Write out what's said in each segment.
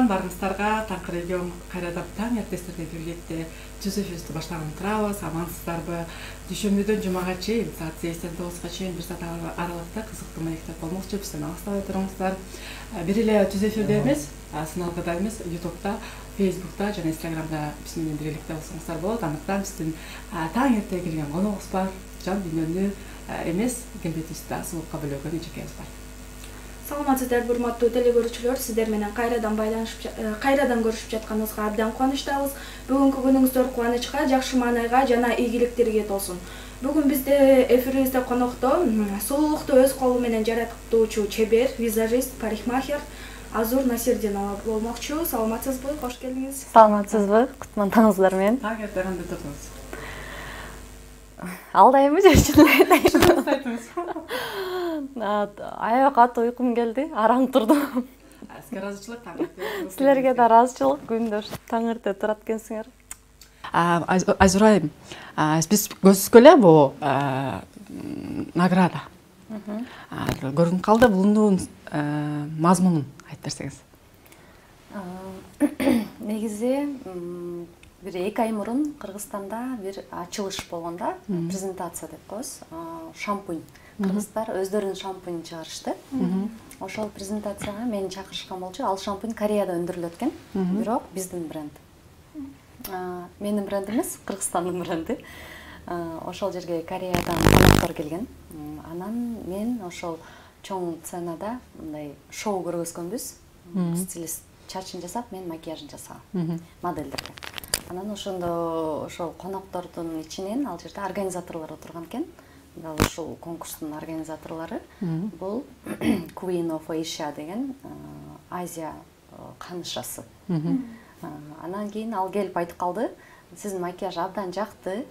Саламатсыздарбы барыңыздарга Таңкырегем кайрадан таң эртестерде бирликте түз эфирди баштаган турабыз. Амансыздарбы? Дүйшөмбүдөн жумага чейин саат 8-9га чейин бир саат аралыкта кызыктуу маектер болмокчу. Бизден алыстабай туруңуздар. Бир эле түз эфирде эмес, сыналгыда эмес, YouTube'да, Facebook'ta жана Instagram'da биз менен бирликте болсоңуздар болот. Андыктан биздин таң эрте келген коногубуз бар. Жан дүйнөнү эмес, келбетибизди сулукка бөлөгөн эжекебиз бар. Саламатсыздарбы, урматтуу теле көрүүчүлөр, сиздер менен кайрадан көрүшүп жатканыбызга абдан кубанычтабыз. Бүгүнкү күнүңүздөр кубанычка, жакшы маанайга жана ийгиликтерге толсун. Бүгүн бизде эфирибизде конокто сулуулукту өз колу менен жаратуучу чебер, визажист, парикмахер Азур Насирдинова болмокчу. Саламатсызбы? Кош келдиңиз. Саламатсызбы? Кутмандаңыздар менен. Таң эрте кандай турдуңуз? Алдайбы же чын аябай катуу уйкум келди, араң турдум. Сизге ыраазычылык таң эрте. Силерге да ыраазычылык, күндө таң эрте турат экенсиңер. Азур айым, биз көзүбүзгө эле бул награда. Көрүнүп калды, бунун мазмунун айтып берсеңиз. Негизи бир 2 ай мурун Кыргызстанда бир ачылыш болгондо, презентация деп коебуз, шампунь. Кыргыздар өздөрүнүн шампуньун чыгарышты. Ошол презентацияга мени чакырышкан болчу. Ал шампунь Кореяда өндүрүлөт экен, бирок биздин бренд. Менин бренд эмес, Кыргызстандын бренди. Ошол жерге Кореядан коноктор келген. Анан мен ошол чоң сценада мындай шоу көргөзгөнбүз. Стилист чачын жасап, мен макияжын жасагам модельдерге. Анан ошондо ошол коноктордун ичинен ал жерде организаторлор отурган экен. Дал ушул конкурстун организаторлору бул Queen of Asia деген Азия канышасы. Анан кийин ал келип айтып калды, сиздин макияж абдан жакты,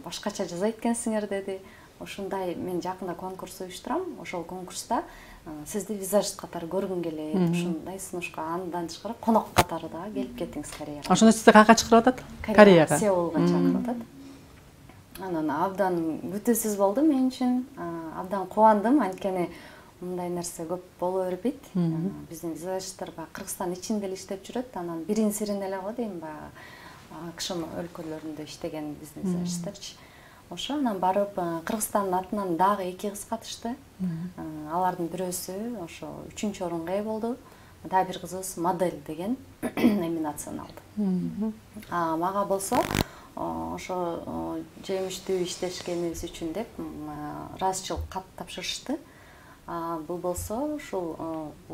башкача жасайт экенсиңер деди. Ошондой мен жакында конкурс уюштурам. Ошол конкурста сизди визажист катары көргүм келет. Ушундай сунушка андан тышкары конок катары да келип кеттиңиз Кореяга. Ошондо сизди каяка чакырып атат? Кореяга. Сеулга чакырып атат. Анан абдан күтүүсүз болду мен үчүн. Абдан кубандым, анткени мындай нерсе көп боло бербейт. Биздин визажисттер Кыргызстан ичинде эле иштеп жүрөт. Анан бирин сирин эле го дейм, АКШ өлкөлөрүндө иштеген биздин визажисттерчи. Ошо анан барып Кыргызстандын атынан дагы 2 кыз катышты. Алардын бирөөсү ошо 3-чү орунга ээ болду. Дагы бир кызыбыз модель деген номинацияны алды. Мага болсо ошо жемиштүү иштешкенибиз үчүн деп ыраазычылык кат тапшырышты. Бул болсо ушул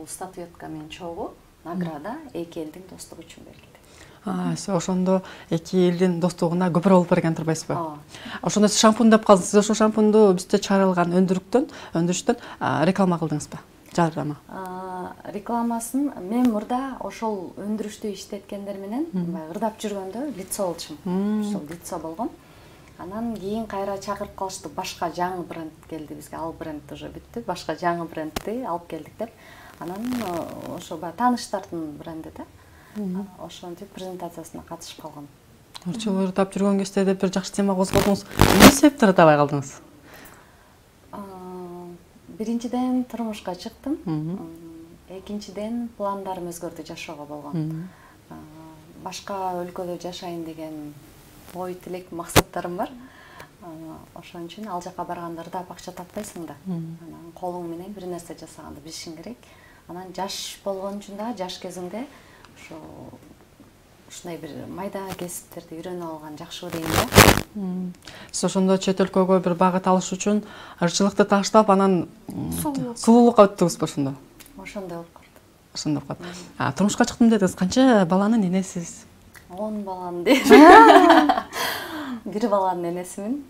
статуэтка менен чогуу награда 2 элдин достугу үчүн берилди. Ошондо 2 элдин достугуна көпүрө болуп берген турбайсызбы? Ошондо сиз шампунь деп калдыңыз. Сиз ошол шампунду бизде чыгарылган өндүрүштөн реклама кылдыңызбы? Жарнама. Рекламасын мен мурда ошол өндүрүштү иштеткендер менен ырдап жүргөндө лицо болчумун. Ошол лицо болгон. Анан кийин кайра чакырып калышты, башка жаңы бренд келди бизге. Ал бренд уже бүттү, башка жаңы брендти алып келдик деп. Анан ошо тааныштардын бренди да. Ошонтип презентациясына катышып калгам. Ошол ырдап жүргөн кезде деп бир жакшы тема козгодуңуз. Эмне себептен ырдабай калдыңыз? Биринчиден турмушка чыктым. Экинчиден пландарым өзгөрдү, жашоого болгон. Башка өлкөдө жашайын деген ой тилек, максаттарым бар. Ошон үчүн ал жака барганда ырдап акча таппайсың да. Анан колуң менен бир нерсе жасаганды билишиң керек. Анан жаш болгон үчүн да жаш кезиңде ушундай бир майда кесиптерди үйрөнүп алган жакшы дейм да. Сиз ошондо чет өлкөгө бир багыт алыш үчүн ырчылыкты таштап, анан сулуулукка өттүңүзбү ошондо? Ошондой болуп калды. Ошондой болуп калды. Турмушка чыктым дедиңиз. Канча баланын энесисиз? 10 баланын дейм. Бир баланын энесимин.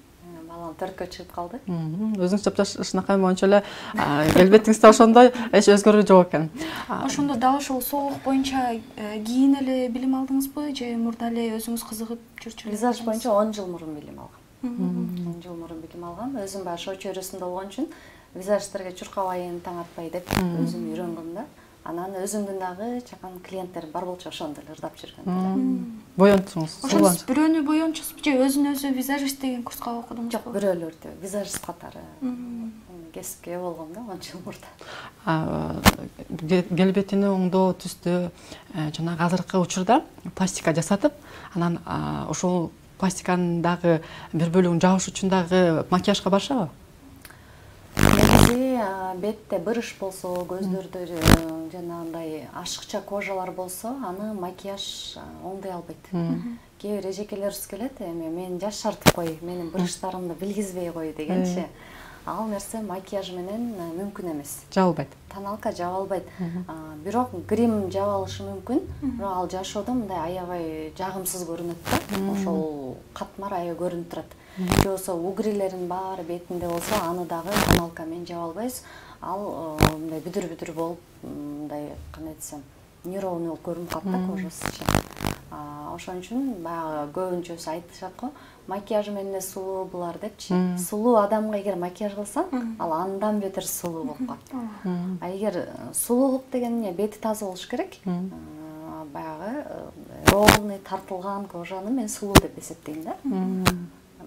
Балам 4кө чыгып калды. Өзүңүз жапжаш ушунакай боюнча эле келбетиңиз да ошондой, эч өзгөрүү жок экен. Ошондо дагы ошол соолук боюнча кийин эле билим алдыңызбы же мурда эле өзүңүз кызыгып жүрчү? Визаж боюнча 10 жыл мурун билим алгам. 10 жыл мурун билим алгам. Өзүм шоу чөйрөсүндө болгон үчүн визажисттерге чуркабайын, таң атпай деп өзүм үйрөнгөм да. Анан өзүмдүн дагы чакан клиенттерим бар болчу, ошондо эле ырдап жүргөн. Боёнтуңуз. Ошондо бирөөнү боёнчусузбу же өзүн өзү визажист деген курска окудуңузбу? Жок, бирөөлөрдү визажист катары кесипке ээ болгом да 10 жыл мурда. Келбетини оңдоо түстү жанагы азыркы учурда пластика жасатып, анан ошол пластиканын дагы бир бөлүгүн жабыш үчүн дагы макияжга барышабы? Негизи бетте бырыш болсо, көздөрдө жанагындай ашыкча кожалар болсо, аны макияж оңдой албайт. Кээ бир эжекелерибиз келет, эми мен жашартып кой, менин бырыштарымды билгизбей кой дегенчи. Ал нерсе макияж менен мүмкүн эмес. Жабылбайт. Тоналка жаба албайт. Бирок грим жаба алышы мүмкүн. Бирок ал жашоодо мындай аябай жагымсыз көрүнөт да. Ошол катмар аябай көрүнүп турат. Же болсо угрилерин баары бетинде болсо, аны дагы тоналка менен жаба албайбыз. Ал мындай бүдүр болуп, мындай кандай десем, неровный болуп көрүнүп калат да кожасычы. Ошон үчүн баягы көбүнчөсү айтышат го, макияж менен сулуу булар депчи. Сулуу адамга эгер макияж кылсаң, ал андан бетер сулуу болуп калат. А эгер сулуулук деген эмне? Бети таза болуш керек. Баягы ровный тартылган кожаны мен сулуу деп эсептейм да.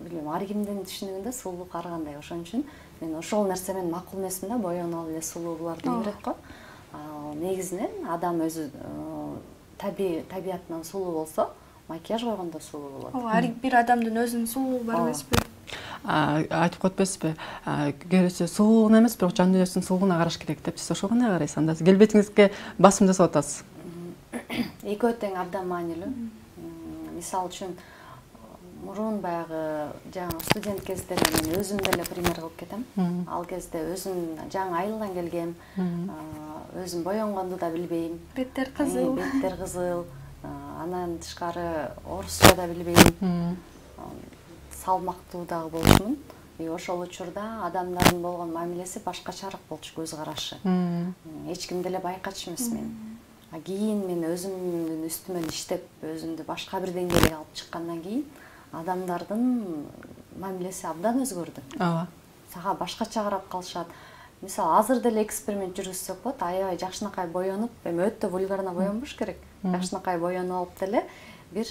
Билбейм, ар кимдин түшүнүгүндө сулуулук ар кандай. Ошон үчүн мен ошол нерсе менен макул эмесмин да, боёнуп эле сулуу булар дейбирет го. Негизинен адам өзү табиятынан сулуу болсо, макияж койгондо сулуу болот. Ар бир адамдын өзүнүн сулуулугу бар эмеспи? Айтып коет эмеспи? Кересе сулуулугуна эмес, бирок жан дүйнөсүнүн сулуулугуна караш керек деп. Сиз ошого кандай карайсыз? Анда келбетиңизге басым жасап атасыз. Экөө тең абдан маанилүү. Мисалы үчүн мурун баягы жаңы студент кездерде мен өзүм деле пример кылып кетем. Ал кезде өзүм жаңы айылдан келгем, өзүм боёнгонду да билбейм. Беттер кызыл. Беттер кызыл. Анан тышкары орусча да билбейм. Салмактуу дагы болчумун. Ошол учурда адамдардын болгон мамилеси башкачараак болчу, көз карашы. Эч ким деле байкачу эмес мен. Кийин мен өзүмдүн үстүмөн иштеп, өзүмдү башка бир деңгээлге алып чыккандан кийин адамдардын мамилеси абдан өзгөрдү. Ооба. Сага башкача карап калышат. Мисалы, азыр деле эксперимент жүргүзсөк болот, аябай жакшынакай боёнуп, эми өтө вульгарно боёнбош керек. Жакшынакай боёнуп алып деле бир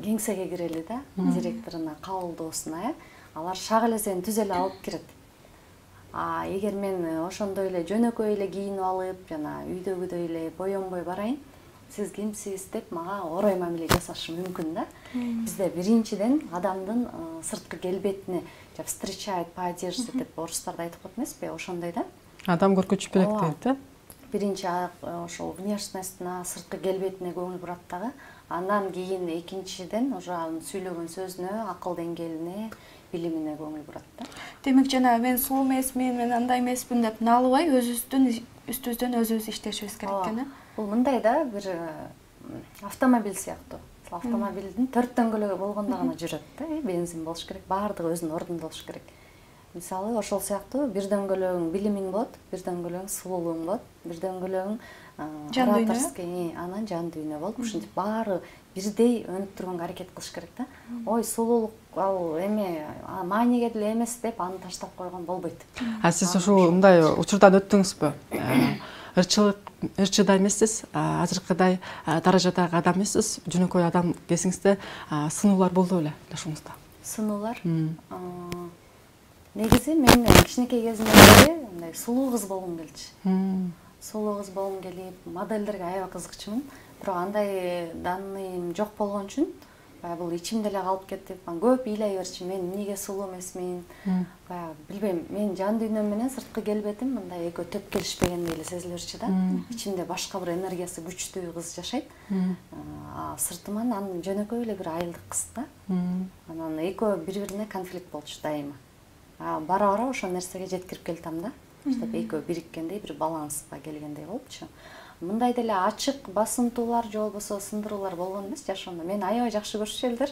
кеңсеге кирели да, директоруна, кабылдоосуна, алар шак эле сени түз эле алып кирет. Эгер мен ошондой эле жөнөкөй эле кийинип алып, жана үйдөгүдөй эле боёнбой барайын, сиз кимсиз деп мага орой мамиле жасашы мүмкүн да. Бизде биринчиден адамдын сырткы келбетине встречает по одежде деп орустарда айтып коет эмеспи? Ошондой да. Адам көргөчү белек дейт да. Биринчи ошол внешностуна, сырткы келбетине көңүл бурат дагы. Андан кийин экинчиден уже анын сүйлөгөн сөзүнө, акыл деңгээлине, билимине көңүл бурат да. Демек жана мен сулуу эмесмин, мен андай эмесмин деп наалыбай үстүбүздөн өзүбүз иштешибиз керек экен. Бул мындай да, бир автомобиль сыяктуу. Автомобилдин 4 дөңгөлөгү болгондо гана жүрөт да, бензин болуш керек, баардыгы өзүнүн ордунда болуш керек. Мисалы, ошол сыяктуу бир дөңгөлөгүң билимиң болот, бир дөңгөлөгүң сулуулугуң болот, бир дөңгөлөгүң ораторский, анан жан дүйнө болуп, ушинтип баары бирдей өнүп турганга аракет кылыш керек да. Ой, сулуулук ал эме мааниге деле эмес деп аны таштап койгон болбойт. Сиз ушул мындай учурдан өттүңүзбү? Ырчыда эмессиз, азыркыдай даражадагы адам эмессиз, жөнөкөй адам кезиңизде сынуулар болду беле жашооңузда? Сынуулар? Негизи мен кичинекей кезимден бери мындай сулуу кыз болгум келчү. Сулуу кыз болгум келип, модельдерге аябай кызыкчумун. Бирок андай данныйым жок болгон үчүн баягы бул ичимде эле калып кетип, көп ыйлай берчү. Мен эмнеге сулуу эмесмин? Баягы билбейм, мен жан дүйнөм менен сырткы келбетим мындай экөө төп келишпегендей эле сезиле берчү да. Ичимде башка бир энергиясы күчтүү кыз жашайт. Сыртыман анын жөнөкөй эле бир айылдык кыз да. Анан экөө бири-бирине конфликт болчу дайыма. Бара-бара ошол нерсеге жеткирип келдим да. Чтоб экөө бириккендей, бир баланска келгендей болупчу. Мындай деле ачык басынтуулар же болбосо сындыруулар болгон эмес жашоомдо. Мен аябай жакшы көрчү элдер.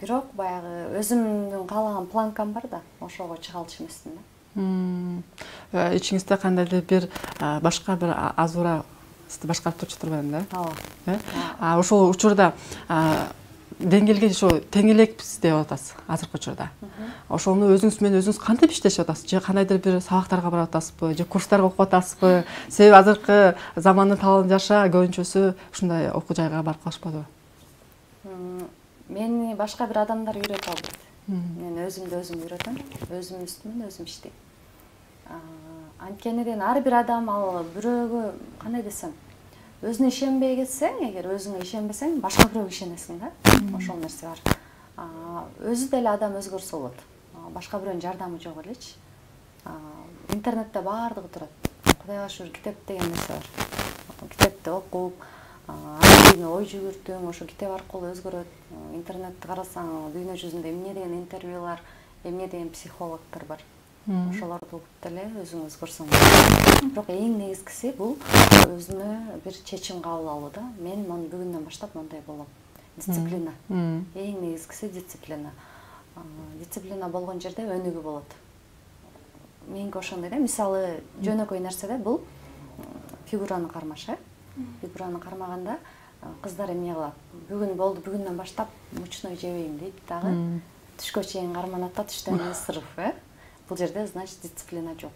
Бирок баягы өзүмдүн каалаган планкам бар да, ошого чыга алчу эмесмин да. Ичиңизде кандайдыр бир башка бир азура сизди башкарып турчу турбайбы да? Ооба. Ошол учурда деңгээлге ошо тең элекпиз деп атасыз азыркы учурда. Ошону өзүңүз менен өзүңүз кантип иштешип атасыз? Же кандайдыр бир сабактарга барып атасызбы? Же курстарга окуп атасызбы? Себеби азыркы замандын талабын жаша көбүнчөсү ушундай окуу жайга барып калышпадыбы? Мени башка бир адамдар үйрөтө албайт. Мен өзүмдү өзүм үйрөтөм, өзүмдүн үстүмөн өзүм иштейм. Анткени ар бир адам ал бирөөгө кандай десем, өзүнө ишенбей кетсең, эгер өзүңө ишенбесең, башка бирөөгө ишенесиң да. Ошол нерсе бар. Өзү деле адам өзгөрсө болот. Башка бирөөнүн жардамы жок элечи. Интернетте баардыгы турат. Кудайга шүгүр, китеп деген нерсе бар. Китепти окуп, аны ой жүгүртүң, ошо китеп аркылуу өзгөрөт. Интернетти карасаң, дүйнө жүзүндө эмне деген интервьюлар, эмне деген психологдор бар. Ошолорду угуп деле өзүң өзгөрсөң болот. Бирок эң негизгиси бул өзүнө бир чечим кабыл алуу да. Мен бүгүндөн баштап мондай болом. Дисциплина. Эң негизгиси дисциплина. Дисциплина болгон жерде өнүгүү болот. Меники ошондой да. Мисалы, жөнөкөй нерседе бул фигураны кармаш, Фигураны кармаганда кыздар эмне кылат? Бүгүн болду, бүгүндөн баштап мучной жебейм дейт дагы. Түшкө чейин карманат да, түштөн кийин сырыф, Бул жерде, значит, дисциплина жок.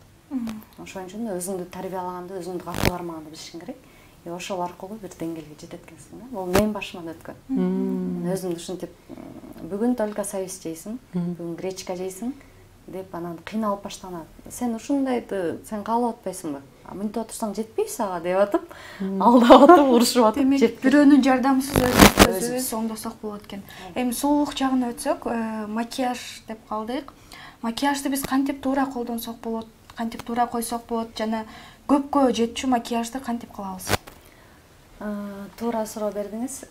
Ошон үчүн өзүңдү тарбиялаганды, өзүңдү катуу кармаганды билишиң керек. Ошол аркылуу бир деңгээлге жетет экенсиң да. Бул менин башыман өткөн. Өзүмдү ушинтип, бүгүн только соус жейсиң, бүгүн гречка жейсиң деп анан кыйналып баштаган. Сен ушундайды сен каалап атпайсыңбы? Мынтип отурсаң жетпейби сага деп атып, алдап атып, урушуп атып, демек бирөөнүн жардамысыз өзүбүз оңдосок болот экен. Эми сулуулук жагына өтсөк, макияж деп калдык. Макияжды биз кантип туура колдонсок болот, кантип туура койсок болот жана көпкө жетчү макияжды кантип кылабыз? Туура суроо бердиңиз.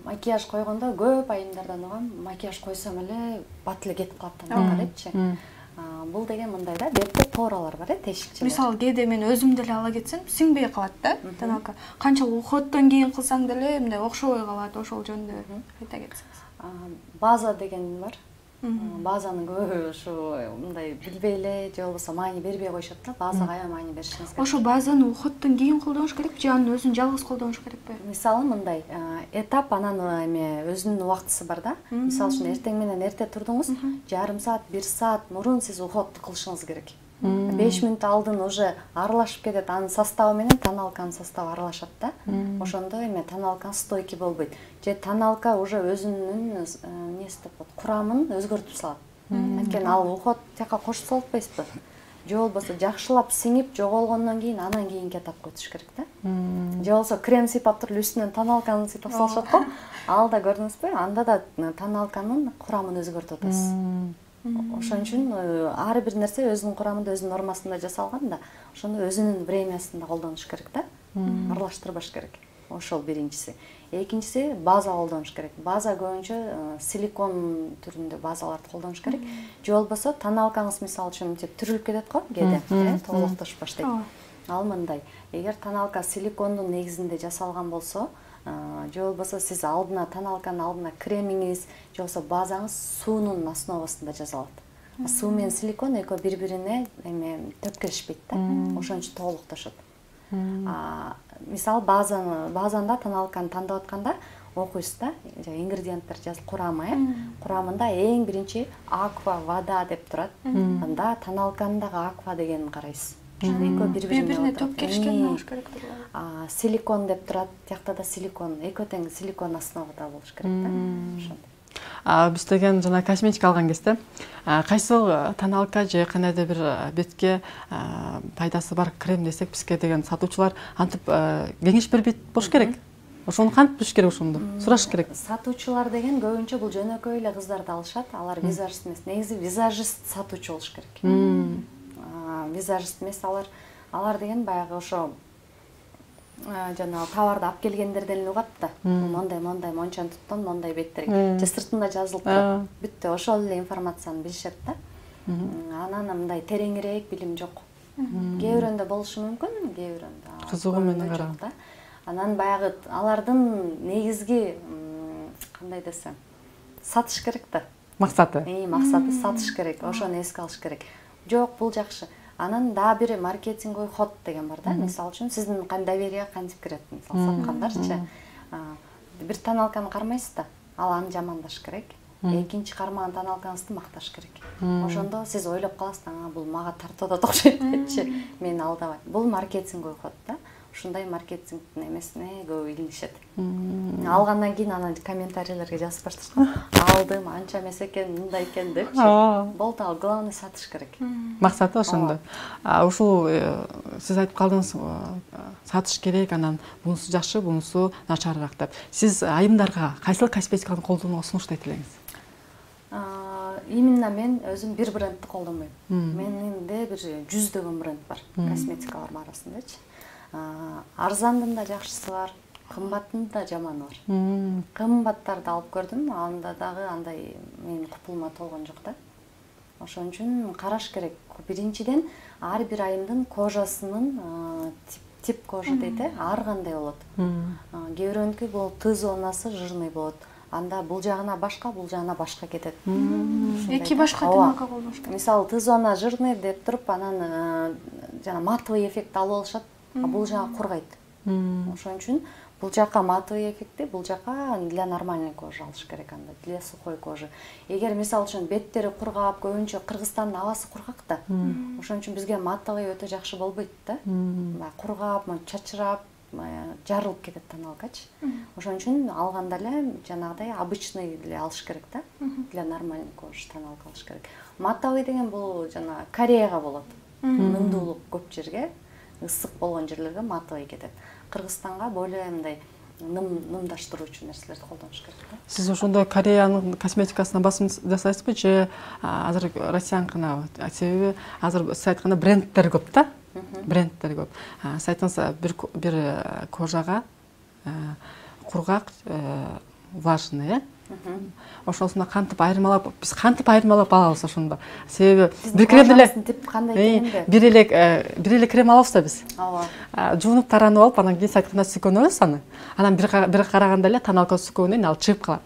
Макияж койгондо көп айымдардан угам, макияж койсом эле бат эле кетип калат таналга депчи. Бул деген мындай да, бетте поралар бар, тешикчелер. Мисалы, кээде мен өзүм деле ала кетсем, сиңбей калат да, таналга. Канчалык уходдон кийин кылсаң деле мындай окшобой калат, ошол жөнүндө айта кетсеңиз. База деген бар. Базанын көбү ушу мындай билбей эле же болбосо маани бербей коюшат да. Базага аябай маани беришиңиз керек. Ошо базаны уходдон кийин колдонуш керекпи же анын өзүн жалгыз колдонуш керекпи? Мисалы мындай, этап анан эме өзүнүн убактысы бар да. Мисалы үчүн эртең менен эрте турдуңуз, жарым саат, 1 саат мурун сиз уход кылышыңыз керек. 5 мүнөт алдын уже аралашып кетет, анын составы менен тоналканын составы аралашат да. Ошондо эме тоналка стойки болбойт. Же тоналка уже өзүнүн эмеси деп коет, курамын өзгөртүп салат. Анткени ал уход тияка кошуп салып атпайсызбы? Же болбосо жакшылап сиңип жоголгондон кийин анан кийинки этапка өтүш керек да. Же болбосо крем сыйпап туруп үстүнөн тоналканы сыйпап салышат го. Ал да көрдүңүзбү? Анда да тоналканын курамын өзгөртүп атасыз. Ошон үчүн ар бир нерсе өзүнүн курамында, өзүнүн нормасында жасалган да, ошондо өзүнүн времясында колдонуш керек да. Аралаштырбаш керек. Ошол биринчиси. Экинчиси база колдонуш керек. База көбүнчө силикон түрүндө базаларды колдонуш керек. Же болбосо тоналкаңыз мисалы үчүн түрүлүп кетет го кээде, тоголоктошуп баштайт. Ал мындай. Эгер тоналка силикондун негизинде жасалган болсо, же болбосо сиз алдына тоналканын алдына кремиңиз, же болбосо базаңыз суунун основасында жасалат. Суу менен силикон экөө бири-бирине эме төпкөрүшпөйт да. Ошон үчүн тоголоктошот. Мисалы базанда тоналканы тандап атканда окуйсуз да, ингредиенттер жазылып, курамы, курамында эң биринчи аква, вода деп турат. Анда тоналканын дагы аква дегенин карайсыз. Экөө бири-бирине төпкөрүшкөн болуш керек. Силикон деп турат, тиякта да силикон, экөө тең силикон основада болуш керек да. Ошондой. Биз деген жана косметика алган кезде кайсыл тоналка же кандайдыр бир бетке пайдасы бар крем десек, бизге деген сатуучулар антип кеңеш бербейт болуш керек. Ошону кантип билиш керек, ошондо сураш керек. Сатуучулар деген көбүнчө бул жөнөкөй эле кыздарды алышат. Алар визажист эмес. Негизи визажист сатуучу болуш керек. Визажист эмес, алар деген баягы ошо жана товарды алып келгендерден эле угат да. Мондай мончаны туттон, мондай беттер. Же сыртында жазылып турат. Бүттү, ошол эле информацияны билишет да. Анан мындай тереңирээк билим жок. Кээ бирөөндө болушу мүмкүн, кээ бирөөндө кызыгуу менен караган. Анан баягы алардын негизги кандай десем, сатыш керек да. Максаты. Максаты сатыш керек. Ошону эске алыш керек. Жок, бул жакшы. Анан дагы бир маркетинговый ход деген бар да. Мисалы үчүн сиздин доверие кантип кирет, мисалы саткандарчы. Бир тоналканы кармайсыз да, ал аны жамандаш керек. Экинчи кармаган тоналкаңызды макташ керек. Ошондо сиз ойлоп каласыз, бул мага тартып атат окшойт депчи, мени алдабайт. Бул маркетинговый ход да. ушундай маркетингдин эмесине көп илинишет. Алгандан кийин анан комментарийлерге жазып башташкан. Алдым, анча эмес экен, мындай экен депчи. Болду, ал главный сатыш керек. Максаты ошондо. Ушул сиз айтып калдыңыз, сатыш керек, анан бунусу жакшы, бунусу начарыраак деп. Сиз айымдарга кайсыл косметиканы колдонууга сунуштайт элеңиз? Именно мен өзүм бир брендти колдонбойм. Менде бир 100 бренд бар косметикалардын арасындачы. Арзандын да жакшысы бар, кымбаттын да жаманы бар. Кымбаттарды алып көрдүм, анда дагы андай менин купулума толгон жок да. Ошон үчүн караш керек. Биринчиден ар бир айымдын кожасынын тип кожа дейт, ар кандай болот. Кээ бирөөнүкү бул Т зонасы жирный болот. Анда бул жагына башка, бул жагына башка кетет. Эки башка тоналка колдонуш керек. Мисалы Т зона жирный деп туруп, анан жана матовый эффект алып алышат, а бул жагы кургайт. Ошон үчүн бул жакка матовый эффекти, бул жакка для нормальной кожи алыш керек, анда для сухой кожи. Эгер мисалы үчүн беттери кургап, көбүнчө Кыргызстандын абасы кургак да. Ошон үчүн бизге матовый өтө жакшы болбойт да. Кургап, чачырап, жарылып кетет тоналкачы. Ошон үчүн алганда эле жанагыдай обычный эле алыш керек да. Для нормальной кожи тоналка алыш керек. Матовый деген бул жана Кореяга болот. Нымдуулук көп жерге, ысык болгон жерлерге матовый кетет. Кыргызстанга более мындай нымдаштыруучу нерселерди колдонуш керек да. Сиз ошондо Кореянын косметикасына басым жасайсызбы же азыр Россияныкына? Себеби азыр сиз айтканда брендтер көп да. Брендтер көп. Сиз айтыңыз бир кожага кургак, влажный, ошонусуна кантип айырмалап, биз кантип айырмалап алабыз ошондо? Себеби бир крем эле кандай экенде? Бир эле крем алабыз да биз. Ооба. Жуунуп таранып алып, анан кийин сайтканда сүкөнөбүз аны. Анан бир караганда эле тоналка сүкөнгөндөн кийин ал чыгып калат.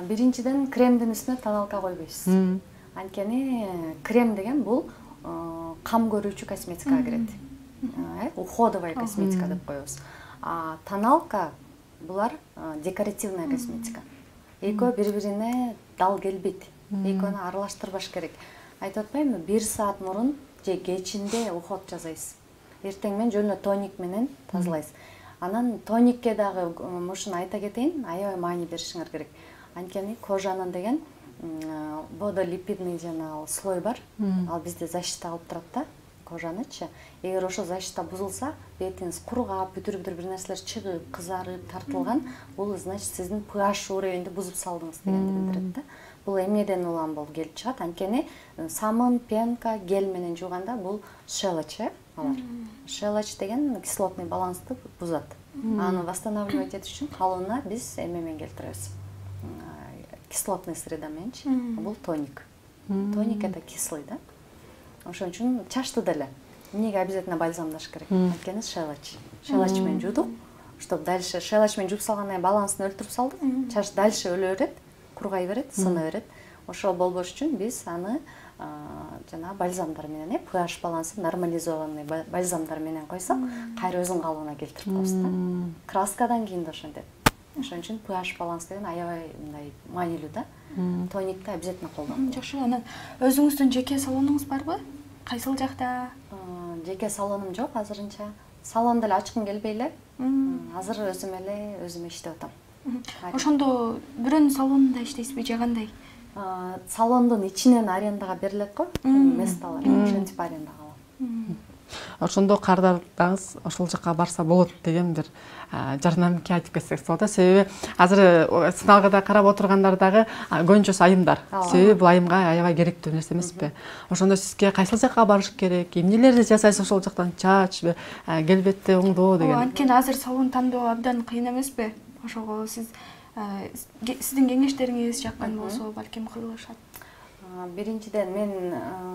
Биринчиден кремдин үстүнө тоналка койбойсуз. Анткени крем деген бул кам көрүүчү косметикага кирет. Уходовая косметика деп коебуз. А тоналка булар декоративная косметика. Экөө бири-бирине дал келбейт. Экөөнү аралаштырбаш керек. Айтып атпаймынбы, 1 саат мурун же кечинде уход жасайсыз. Эртең менен жөн эле тоник менен тазалайсыз. Анан тоникке дагы мушуну айта кетейин, аябай маани беришиңер керек. Анткени кожанын деген водолипидный жана слой бар. Ал бизде защита алып турат да кожанычы. Эгер ошо защита бузулса, бетиңиз кургап, бүтүр-бүтүр бир нерселер чыгып, кызарып, тартылган, бул значит сиздин pH уровенди бузуп салдыңыз дегенди билдирет да. Бул эмнеден улам болуп келип чыгат? Анткени самын, пенка, гель менен жууганда бул щелочь, алар. Щелочь деген кислотный балансты бузат. Аны восстанавливать этиш үчүн калууна биз эме менен келтиребиз. Кислотный среда мененчи. Бул тоник. Тоник это кислый, да? Ошон үчүн чачты деле эмнеге обязательно бальзамдаш керек? Анткени щелочь. Щелочь менен жуудук, чтобы дальше щелочь менен жууп салгандан кийин балансын өлтүрүп салдык. Чач дальше өлө берет, кургай берет, сына берет. Ошол болбош үчүн биз аны жана бальзамдар менен, pH балансын нормализованный бальзамдар менен койсок, кайра өзүнүн калыбына келтирип коебуз да. Краскадан кийин да ошентет. Ошон үчүн pH баланс деген аябай мындай маанилүү да. Тоникти обязательно колдонуп. Жакшы, анан өзүңүздүн жеке салонуңуз барбы? Кайсыл жакта? Жеке салонум жок азырынча. Салон деле ачкым келбей эле. Азыр өзүм иштеп атам. Ошондо бирөөнүн салонунда иштейсизби же кандай? Салондун ичинен арендага берилет го, месталар, ошентип арендага алам. Ошондо кардардагыз ошол жака барса болот деген бир жардамке айтып кетсек болот да. Себеби азыр сыналгыда карап отургандар дагы көбүнчөсү айымдар. Себеби бул айымга аябай керектүү нерсе эмеспи? Ошондо сизге кайсыл жака барыш керек, эмнелерди жасайсыз ошол жактан, чач, келбетти оңдоо деген. Анткени азыр салон тандоо абдан кыйын эмеспи? Ошого сиздин кеңештериңиз жаккан болсо балким кылышат. Биринчиден мен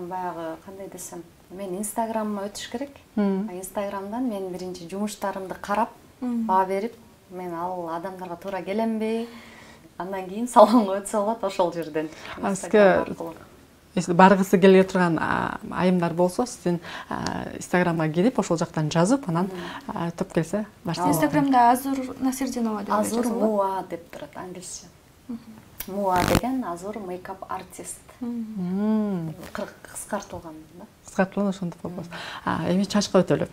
баягы кандай десем, мен Инстаграмыма өтүш керек. Инстаграмдан мен биринчи жумуштарымды карап, баа берип, мен ал адамдарга туура келемби? Андан кийин салонго өтсө болот ошол жерден. Если баргысы келе турган айымдар болсо, сиздин Инстаграмга кирип, ошол жактан жазып, анан өтүп келсе, башка. Инстаграмда Азур Насирдинова деп Азур Муа деп турат англисче. Муа деген Азур мейкап артист. Кыскартылган да. Кыскартылган ошондо болбос. Эми чачка өтөлү.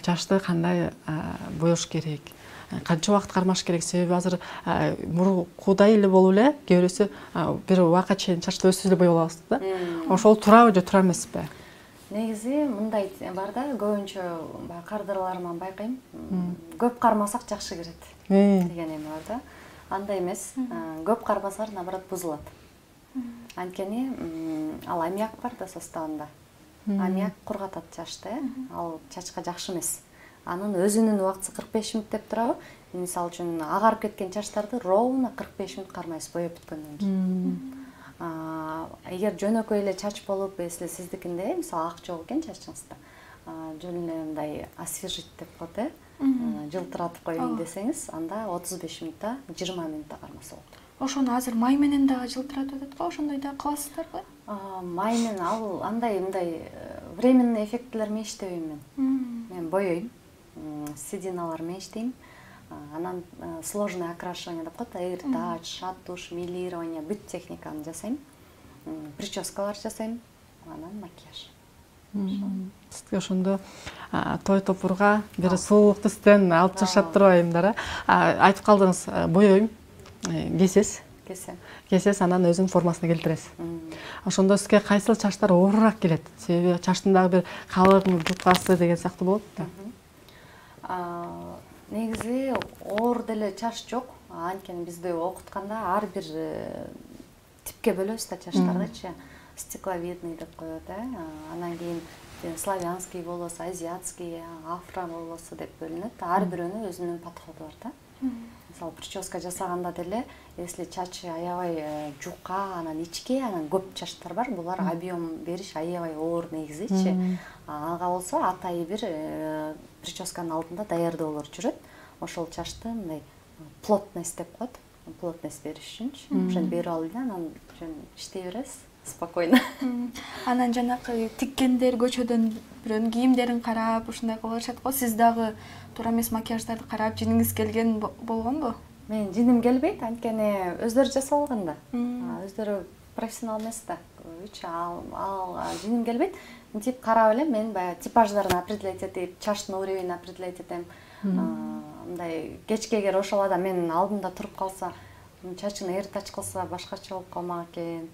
чачты кандай боёш керек, канча убакыт кармаш керек? Себеби азыр мурункудай эле болуп эле кээ бирөөсү бир убакытка чейин чачты өзсүз эле боеп алабыз да. Ошол туурабы же туура эмеспи? Негизи мындай бар да, көбүнчө кардарларыман байкайм. Көп кармасак жакшы кирет деген эме бар да. Андай эмес. Көп кармасалар наоборот бузулат. Анткени ал аммиак бар да составында. Аммиак кургатат чачты, ал чачка жакшы эмес. Анын өзүнүн убактысы 45 мүнөт деп турабы. Мисалы үчүн агарып кеткен чачтарды ровно 45 мүнөт кармайсыз боеп бүткөндөн кийин. Эгер жөнөкөй эле чач болуп, если сиздикинде мисалы ак жок экен чачыңызда, жөн эле мындай освежить деп коет, жылтыратып коеюн десеңиз, анда 35 мүнөттө, 20 мүнөттө кармаса болот. Ошону азыр май менен дагы жылтыратып атат го, ошондой да кыласыздарбы? Май менен ал андай мындай временный эффектилер менен иштебейм мен. Мен боёйм, сединалар менен иштейм. Анан сложное окрашивание деп коет, аиртач, шат-туш, милирование, бүт техниканы жасайм. Прическалар жасайм, анан макияж. Сизге ошондо той топурга бир сулуулукту сизден алып чыгышат турбаймындар, айтып калдыңыз, боёйм, кесесиз. Кесесиз, анан өзүнүн формасына келтиресиз. Ошондо сизге кайсыл чачтар оорураак келет? Себеби чачтын дагы бир калың, жупкасы деген сыяктуу болот да. Негизи оор деле чач жок. Анткени бизде окутканда ар бир типке бөлөбүз да чачтардычы. Стекловидный деп коет, анан кийин славянский болосу, азиатский, афро болосу деп бөлүнөт. Ар бирөөнүн өзүнүн подходу бар да. Мисалы прическа жасаганда деле, если чачы аябай жука, анан ичке, анан көп чачтар бар, булар объем бериш аябай оор негизичи. Ага болсо атайы бир прическанын алдында даярдоолор жүрөт. Ошол чачты мындай плотность деп коет, плотность бериш үчүнчү. Ошону берип алып эле анан иштей бересиз спокойно. Анан жанакы тиккендер көчөдөн бирөөнүн кийимдерин карап, ушундай кылышат го. Сиз дагы туура эмес макияждарды карап, жиниңиз келген болгонбу? Мен жиним келбейт, анткени өздөрү жасап алган да. Өздөрү профессионал эмес да. Ал жиним келбейт. Мынтип карап эле мен баягы типаждарын определять этип, чачтын уровенин определять этем. Мындай кечке эгер ошол адам менин алдымда туруп калса, чачын эртач кылса башкача болуп калмак экен,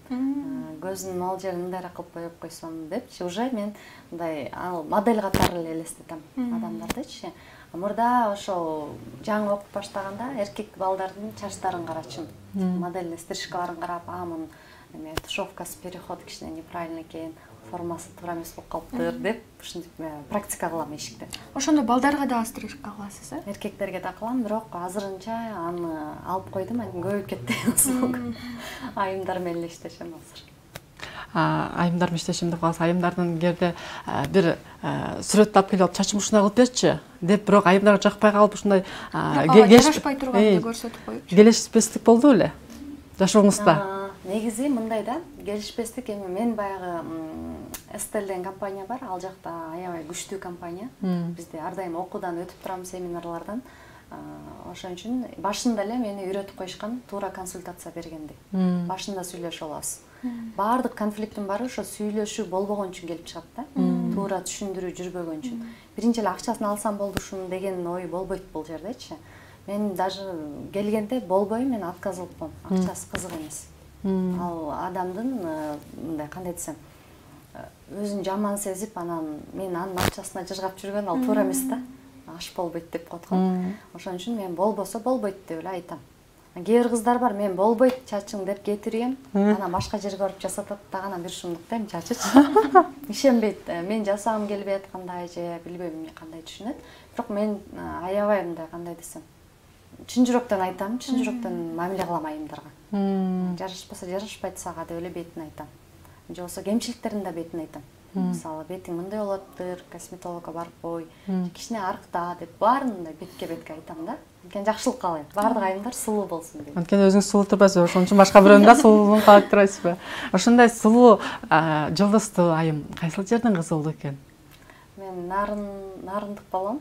көзүнүн могул жерин мындайраак кылып боеп койсом депчи, уже мен мындай модель катары эле элестетем адамдардычы. Мурда ошол жаңы окуп баштаганда эркек балдардын чачтарын карачым, модельный стрижкаларын карап, мунун эме тушевкасы, переход кичине неправильный экен, формасы туура эмес болуп калыптыр деп, ушинтип практика кылам эшикте. Ошондо балдарга да стрижка кыласыз, Эркектерге да кылам, бирок азырынча аны алып койдум, анан көбөйүп кетти услуга. Айымдар менен эле иштешем азыр. Айымдар менен иштешем деп калса, айымдардын жерде бир сүрөт алып келип, чачым ушундай кылып берчи деп, бирок айымдарга жакпай калып ушундай жарашпай турганды көрсөтүп коюпчу. Келишпестик болду беле жашооңузда? Негизи мындай да, келишпестик эми мен баягы Estelle деген компания бар, ал жакта аябай күчтүү компания. Бизде ар дайым окуудан өтүп турабыз, семинарлардан. Ошон үчүн башында эле мени үйрөтүп коюшкан, туура консультация бергенди. Башында сүйлөшүп алабыз. Баардык конфликттин баары ошо сүйлөшүү болбогон үчүн келип чыгат да. Туура түшүндүрүү жүрбөгөн үчүн. Биринчи эле акчасын алсам болду ушунун деген ой болбойт бул жердечи. Мен даже келгенде болбой мен отказ кылып коем. Акчасы кызык эмес. Ал адамдын мындай кандай десем, өзүн жаман сезип, анан мен анын акчасына жыргап жүргөн ал туура эмес да. Аш болбойт деп коет го. Ошон үчүн мен болбосо болбойт деп эле айтам. Кээ бир кыздар бар, мен болбойт чачың деп кетирем, анан башка жерге барып жасатат дагы, анан бир шумдук да эми чачычы. Ишенбейт, мен жасагым келбей аткандай же билбейм кандай түшүнөт. Бирок мен аябай мындай кандай десем, чын жүрөктөн айтам, чын жүрөктөн мамиле кылам айымдарга. Жарашпаса жарашпайт сага деп эле бетин айтам. Же болсо кемчиликтерин да бетин айтам. Мисалы бетиң мындай болоптур, косметологко барып кой, кичине арыкта деп баарын мындай бетке айтам да. Анткени жакшылык каалайм. Баардык айымдар сулуу болсун дейм. Анткени өзүңүз сулуу турбайсыз, ошон үчүн башка бирөөнүн да сулуулугун каалап турасызбы? Ошондой сулуу жылдыздуу айым кайсыл жерден кызылды экен? Мен нарындык балам.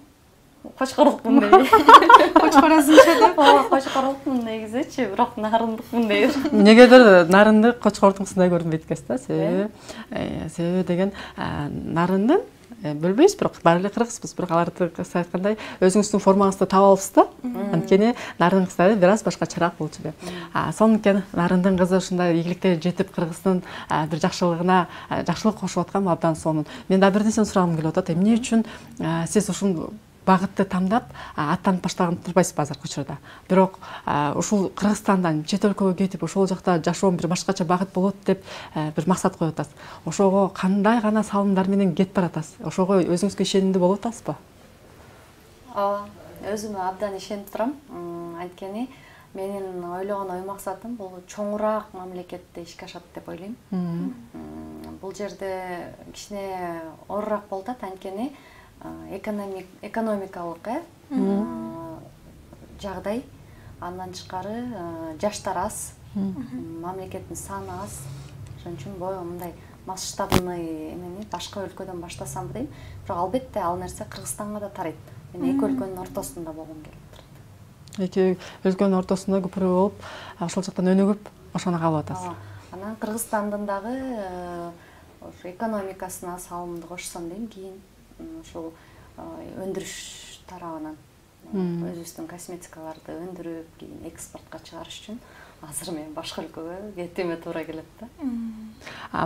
Кочкорлукмун дейм. Кочкорозунча деп. Кочкорлукмун негизичи, бирок нарындыкмын дейм. Негедир нарындык кочкордун сындай көрүнбөйт экенсиз да, себеби деген нарындын бөлбөйбүз, бирок баары эле кыргызбыз, бирок аларды айткандай өзүңүздүн формаңызды таап алыпсыз да. Анткени Нарын кыздары бир аз башкачараак болчу деп. Сонун Нарындын кызы ушундай ийгиликтерге жетип кыргыздын бир жакшылыгына жакшылык кошуп аткан абдан сонун. Мен да бир нерсени сурагым келип атат. Эмне үчүн сиз ушул багытты тандап аттанып баштаган турбайсызбы азыркы учурда? Бирок ушул Кыргызстандан чет өлкөгө кетип, ошол жакта жашоом бир башкача багыт болот деп бир максат коюп атасыз. Ошого кандай гана салымдар менен кетип баратасыз? Ошого өзүңүзгө ишенимдүү болуп атасызбы? Ооба, өзүмө абдан ишенип турам. Анткени менин ойлогон ой максатым бул чоңураак мамлекетте ишке ашат деп ойлойм. Бул жерде кичине оорураак болуп атат, анткени экономикалык жагдай, андан тышкары жаштар аз, мамлекеттин саны аз. Ошон үчүн мындай масштабный эмени башка өлкөдөн баштасам дейм. Бирок албетте ал нерсе Кыргызстанга да тарайт. Мен эки өлкөнүн ортосунда болгум келип турат. Эки өлкөнүн ортосунда көпүрө болуп, ошол жактан өнүгүп, ошону каалап атасыз. Анан Кыргызстандын дагы ошо экономикасына салымды кошсом дейм, кийин ошол өндүрүш тарабынан өзүбүздүн косметикаларды өндүрүп, кийин экспортко чыгарыш үчүн азыр мен башка өлкөгө кетиме туура келет да.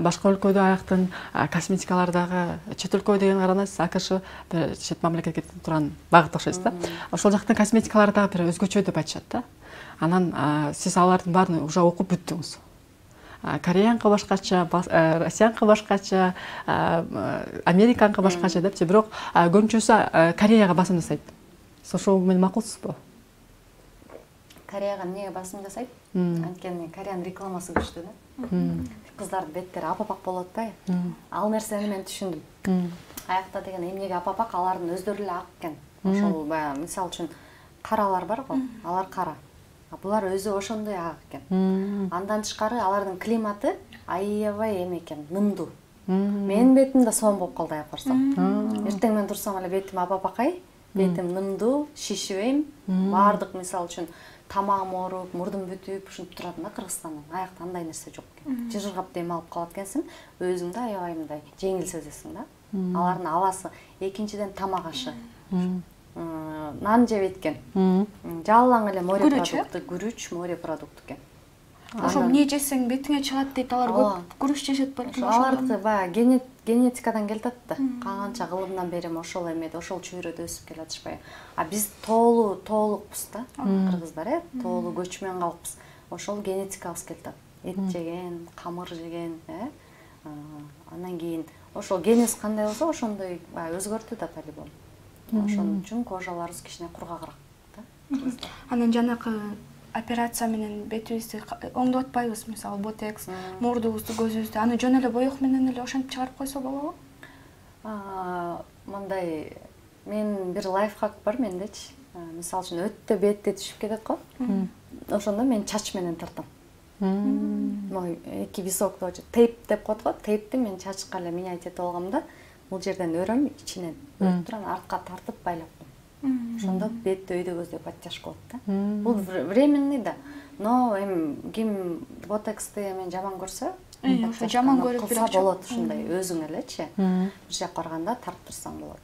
Башка өлкөдө аяктын косметикалар дагы чет өлкө деген каранасыз, АКШ бир чет мамлекетке кетип турган багыт окшойсуз да. Ошол жактын косметикалары дагы бир өзгөчө деп айтышат да. Анан сиз алардын баарын уже окуп бүттүңүз. Кореянка башкача, россиянка башкача, американка башкача депчи, бирок көбүнчөсү Кореяга басым жасайт. Ошол менен макулсузбу? Кореяга эмнеге басым жасайт? Анткени Кореянын рекламасы күчтүү да. Кыздардын беттери апапак болуп атпайбы? Ал нерсени мен түшүндүм. Аякта деген эмнеге апапак? Алардын өздөрү эле ак экен. Ошол баягы мисалы үчүн каралар бар го, алар кара. Булар өзү ошондой ак экен. Андан тышкары алардын климаты аябай эме экен, нымдуу. Менин бетим да сонун болуп калды аяп барсам. Эртең менен турсам эле бетим апапакай, бетим нымдуу, шишибейм. Баардык мисалы үчүн тамагым ооруп, мурдум бүтүп, ушинтип турат да Кыргызстандан. Аякта андай нерсе жок экен. Жыжыргап дем алып калат экенсиң, өзүңдү аябай мындай жеңил сезесиң да. Алардын абасы, экинчиден тамак ашы. Нан жебейт экен. Жалаң эле море продукты, күрүч, море продукты экен. Ошо эмне жесең бетиңе чыгат дейт, алар көп күрүч жешет балким. Алардыкы баягы генетикадан келип атат да. Канча кылымдан бери ошол эмеде, ошол чөйрөдө өсүп келатышпайбы. Биз тоолукпуз да, кыргыздар, тоолуу көчмөн калкпыз. Ошол генетикабыз келип атат. Эт жеген, камыр жеген, андан кийин ошол генез кандай болсо, ошондой өзгөртүп атат по-любому. Ошон үчүн кожаларыбыз кичине кургагыраак да. Анан жанакы операция менен бетибизди оңдоп атпайбыз, мисалы ботекс, мурдубузду, көзүбүздү, аны жөн эле боек менен эле ошентип чыгарып койсо болобу? Мындай мен бир лайфхак бар мендечи. Мисалы үчүн өтө бетте түшүп кетет го. Ошондо мен чач менен тартам. Мой эки високту тейп деп коет го. Тейпти мен чачка эле менять этип алгам да, бул жерден өрөм, ичинен өрүп турам, артка тартып байлап коем. Ошондо бетти өйдө көздөй подтяжка болот да. Бул временный да. Но ким ботексти эме жаман көрсө, ошо жаман көрүп бирок болот ушундай өзүң элечи. Бир жакка барганда тартырсаң болот.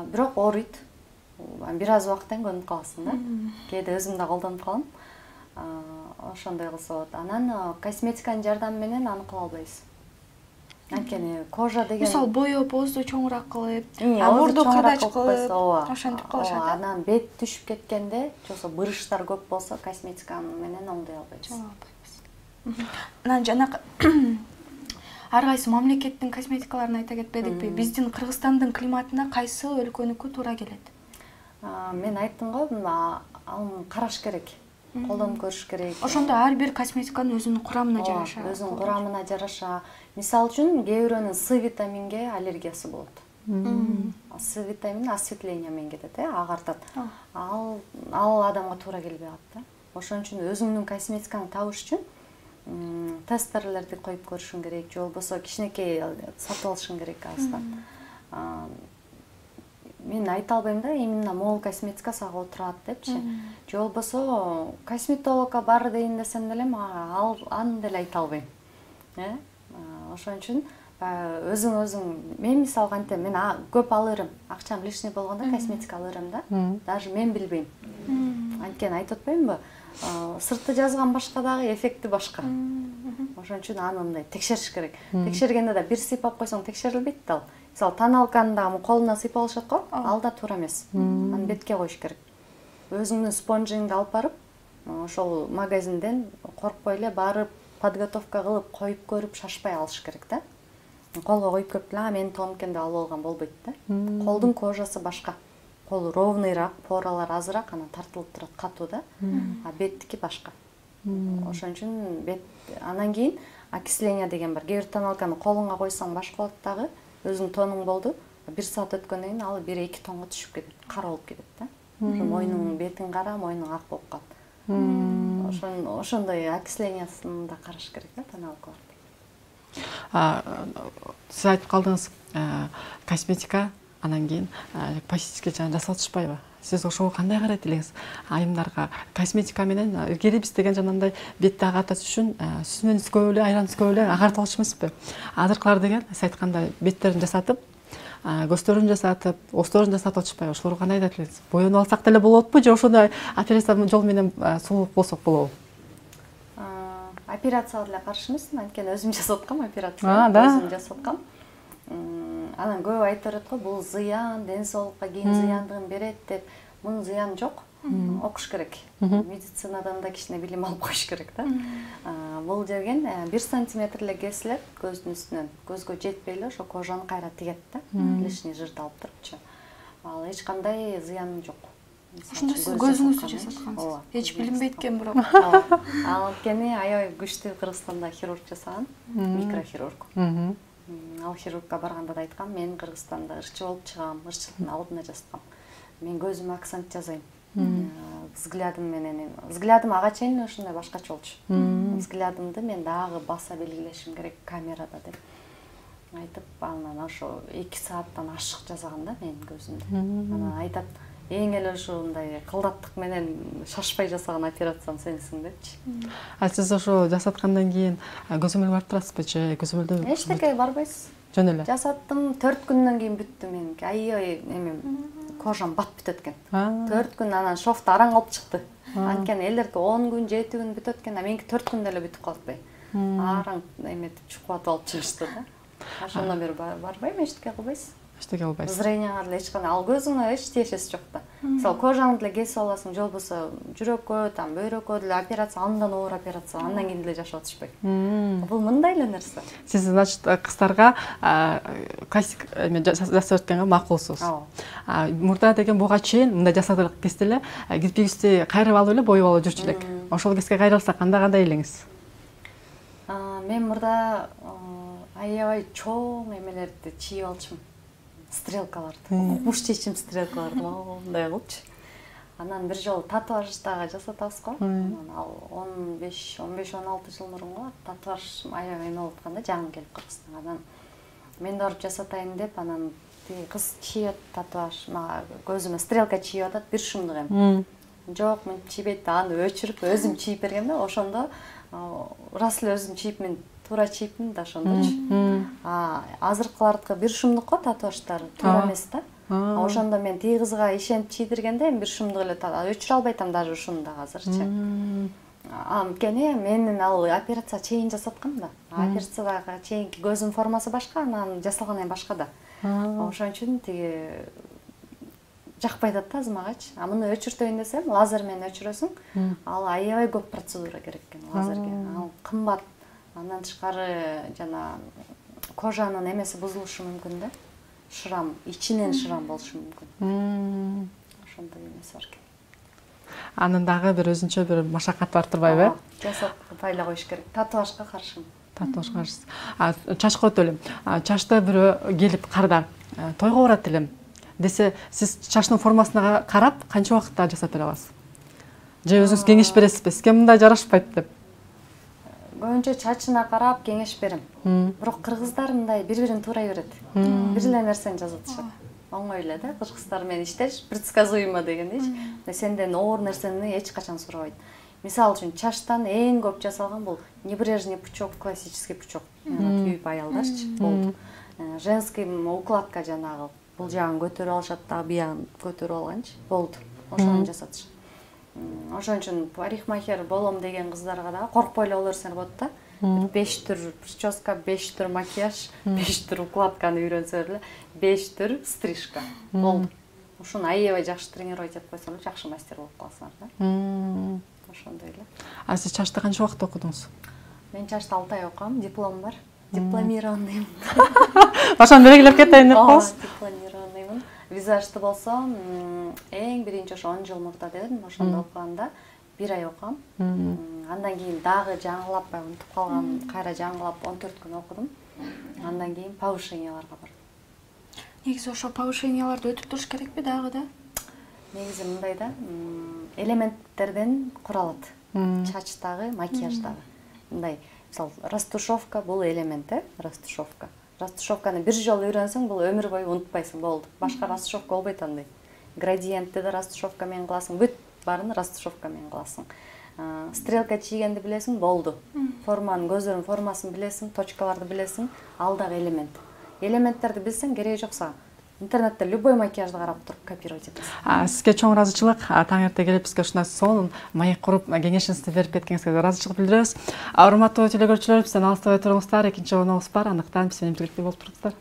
Бирок ооруйт. Бир аз убакыттан көнүп каласың да. Кээде өзүм да колдонуп калам. Ошондой кылса болот. Анан косметиканын жардамы менен аны кыла албайбыз. Анткени кожа деген мисалы боёп, оозду чоңураак кылып, мурду кадач кылып, ошентип кылышат. Анан бет түшүп кеткенде, жоксо бырыштар көп болсо, косметика менен оңдой албайбыз. Анан жанакы ар кайсы мамлекеттин косметикаларын айта кетпедикпи? Биздин Кыргызстандын климатына кайсы өлкөнүкү туура келет? Мен айттым го, аны караш керек. Колдонуп көрүш керек. Ошондо ар бир косметиканын өзүнүн курамына жараша. Өзүнүн курамына жараша. Мисалы үчүн, кээ бирөөнүн С витаминге аллергиясы болот. С витамин осветление менен кетет, агартат. Ал адамга туура келбей калат да. Ошон үчүн өзүңдүн косметикаңды табыш үчүн тестерлерди коюп көрүшүң керек, же болбосо кичинекей сатып алышың керек алыстан. Мен айта албайм да, именно могул косметика сага отурат депчи. Же болбосо косметологко бар дейин десем деле аны деле айта албайм. Ошон үчүн өзүң мен мисалы кантем мен көп алырым, акчам лишний болгондо косметика алырым да. Даже мен билбейм. Анткени айтып атпаймынбы? Сыртты жазган башка дагы, эффекти башка. Ошон үчүн аны мындай текшериш керек. Текшергенде да бир сыйпап койсоң текшерилбейт да ал. Мисалы тоналканы дагы колуна сыйпап алышат го, ал да туура эмес. Аны бетке коюш керек. Өзүңдүн спонжиңди алып барып, ошол магазинден коркпой эле барып, подготовка кылып, коюп көрүп, шашпай алыш керек да. Колго коюп көрүп эле, мен тонуп экен деп алып алган болбойт да. Колдун кожасы башка. Кол ровныйраак, поралар азыраак, анан тартылып турат, катуу да. А беттики башка. Ошон үчүн бет анан кийин окисление деген бар. Кээ бир тоналканы колуңа койсоң башка болот дагы, өзүң тонуң болду. 1 саат өткөндөн кийин ал 1-2 тонго түшүп кетет, кара болуп кетет да. Мойнуң бетиң кара, мойнуң ак болуп калат. Ошондой окислениесин да караш керек да тоналкаларды. Сиз айтып калдыңыз, косметика анан кийин пластический жасап атышпайбы? Сиз ошого кандай карайт элеңиз? Айымдарга косметика менен илгери биз деген жанагындай бетти агартыш үчүн сүт менен көп эле, айран көп эле агартып алыш эмеспи? Азыркылар деген сиз айткандай беттерин жасатып, көздөрүн жасатып, оосторун жасатып атышпайбы? Ошолорго кандай айтат элеңиз? Боенуп алсак деле болотпу же ошондой операция жол менен сулуулук болсок болобу? Операцияга деле каршы эмесмин, анткени өзүм жасап аткам операцияны, өзүм жасап аткам. Анан көп айтып берет го, бул зыян, ден соолукка кийин зыяндыгын берет деп. Мунун зыяны жок. Окуш керек. Медицинадан да кичине билим алып коюш керек да. Бул деген 1 сантиметр эле кесилет көздүн үстүнөн. Көзгө жетпей эле ошо кожаны кайра тигет да. Лишний жырды алып турупчу. Ал эч кандай зыяны жок. Ошондо сиз көзүңүздү жасаткансыз. Эч билинбейт экен бирок. Анткени аябай күчтүү Кыргызстанда хирург жасаган, микрохирург. Ал хирургка барганда да айткам, мен Кыргызстанда ырчы болуп чыгам, ырчылыктын алдына жазгам. Мен көзүмө акцент жасайм. Взглядым менен, взглядым ага чейин ушундай башкача болчу. Взглядымды мен дагы баса белгилешим керек камерада деп айтып, анан ошо 2 сааттан ашык жасаган да менин көзүмдү. Анан айтат, эң эле ушундай кылдаттык менен шашпай жасаган операциям сенсиң депчи. Сиз ошо жасаткандан кийин көз өмөлгө барып турасызбы же көз өмөлдө? Эчтеке барбайсыз. Жөн эле. Жасаттым, 4 күндөн кийин бүттү меники. Аябай кожам батып бүтөт экен. 4 күн анан шофту араң калып чыкты. Анткени элдерки 10 күн, 7 күн бүтөт экен, а меники 4 күндө эле бүтүп калды. Араң эметип чукулатып алып чыгышты да. Ошондон бери барбайм, эчтеке кылбайсыз. Эчтеке кылбайсыз. Зренияга деле эч кандай, ал көзүңө эч тиешеси жок да. Мисалы кожаңды деле кесип аласың, же болбосо жүрөккө, там бөйрөккө деле операция, андан оор операция, андан кийин деле жашап атышпайт. Бул мындай эле нерсе. Сиз значит кыздарга классик жасап өткөнгө макулсуз. Мурда деген буга чейин мындай жасадык кезде эле кирпигибизди кайрып алып эле боюп алып жүрчү элек. Ошол кезге кайрылсак кандай элеңиз? Мен мурда аябай чоң эмелерди чийип алчумун. Стрелкаларды. Куш чечим стрелкаларды мындай кылчу. Анан бир жолу татуаж дагы жасатабыз го. Ал 15-16 жыл мурунга татуаж аябай эме болуп атканда жаңы келип Кыргызстанга. Анан мен барып жасатайын деп, анан кыз чийет татуаж, мага көзүмө стрелка чийип атат, бир шумдук эми. Жок, мен чийбейт, аны өчүрүп өзүм чийип бергем да, ошондо рас эле өзүм чийип мен туура чийиптим да ошондочу. Азыркылардыкы бир шумдук го татуаждар, туура эмес да. Ошондо мен тиги кызга ишенип чийдиргенде бир шумдук эле өчүрө албайтам даже ушуну да азырчы. Анткени менин ал операция чейин жасаткам да. Операцияга чейинки көзүм формасы башка, анан жасалган башка да. Ошон үчүн тиги жакпай атат да азмагачы. Муну өчүртөйүн десем, лазер менен өчүрөсүң. Ал аябай көп процедура керек экен лазерге. Ал кымбат. Андан тышкары жана кожанын эмеси бузулушу мүмкүн да. Шрам, ичинен шрам болушу мүмкүн. Ошондой эмеси бар экен. Анын дагы бир өзүнчө бир машакаты бар турбайбы? Жасап пайла коюш керек. Татуажга каршымын. Татуажга каршысыз. Чачка өтөлүм. Чачта бирөө келип карда, тойго барат элем десе, сиз чачтын формасына карап канча убакытта жасап бере аласыз? Же өзүңүз кеңеш бересизби? Сизге мындай жарашпайт деп? Көбүнчө чачына карап кеңеш берем. Бирок кыргыздар мындай бири-бирин туурай берет. Бир эле нерсени жазатышат. Оңой эле да, кыргыздар менен иштеш, предсказуемо дегендейчи. Сенден оор нерсени эч качан сурабайт. Мисалы үчүн чачтан эң көп жасалган бул небрежный пучок, классический пучок. Түйүп аялдарчы болду. Женский укладка жанагы бул жагын көтөрүп алышат да, биягын көтөрүп алганчы болду. Ошону жасатышат. Ошон үчүн парикмахер болом деген кыздарга да коркпой эле олорсаңар болот да. 5 түр прическа, 5 түр макияж, 5 түр укладканы үйрөнсөөр эле, 5 түр стрижка болду. Ушуну аябай жакшы тренировать этип койсоңор жакшы мастер болуп каласыңар да. Ошондой эле. А сиз чачты канча убакыт окудуңуз? Мен чачты 6 ай окугам, дипломум бар. Дипломированныймын. Ошону белгилеп кетейин деп коебуз. Дипломированныймын. Визажды болсо, эң биринчи ошо 10 жыл мурда дедим, ошондо окуганда 1 ай окугам. Андан кийин дагы жаңылап, унутуп калган, кайра жаңылап 14 күн окудум. Андан кийин повышенияларга бардым. Негизи ошо повышенияларды өтүп туруш керекпи дагы да? Негизи мындай да, элементтерден куралат. Чачтагы, макияждагы. Мындай, мисалы, растушевка бул элемент, растушевка. Растушевканы бир жолу үйрөнсөң, бул өмүр бою унутпайсың, болду. Башка растушевка болбойт андай. Градиентти да растушевка менен кыласың, бүт барын растушевка менен кыласың. Стрелка чийгенди билесиң, болду. Форманы, көздөрдүн формасын билесиң, точкаларды билесиң, ал дагы элемент. Элементтерди билсең, кереги жок сага. Интернетте любой макияжды карап туруп копировать этесиң. Сизге чоң ыраазычылык. Таң эрте келип бизге ушундай сонун маек куруп, кеңешиңизди берип кеткениңизге ыраазычылык билдиребиз. Урматтуу телекөрүүчүлөр, бизден алыстабай туруңуздар. Экинчи обонубуз бар, андыктан биз менен бирге болуп туруңуздар.